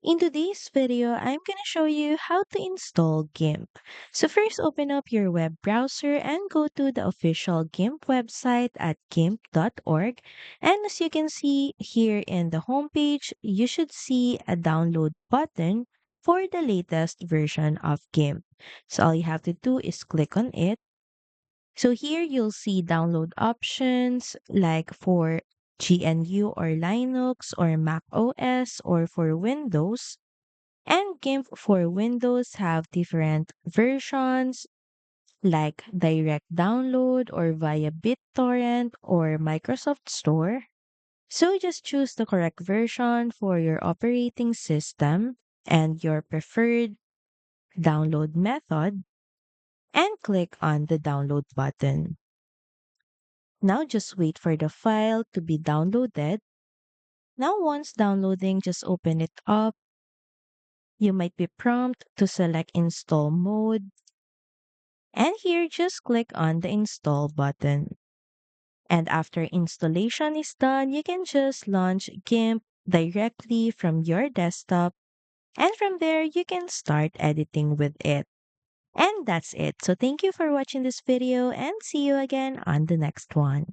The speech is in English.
In today's video, I'm going to show you how to install Gimp. So first open up your web browser and go to the official Gimp website at gimp.org. And as you can see here in the homepage, you should see a download button for the latest version of Gimp. So all you have to do is click on it. So here you'll see download options like for GNU or Linux or Mac OS or for Windows. And GIMP for Windows have different versions like direct download or via BitTorrent or Microsoft Store. So just choose the correct version for your operating system and your preferred download method and click on the download button. Now just wait for the file to be downloaded. Now once downloading, just open it up. You might be prompted to select install mode. And here, just click on the install button. And after installation is done, you can just launch GIMP directly from your desktop. And from there, you can start editing with it. And that's it. So thank you for watching this video and see you again on the next one.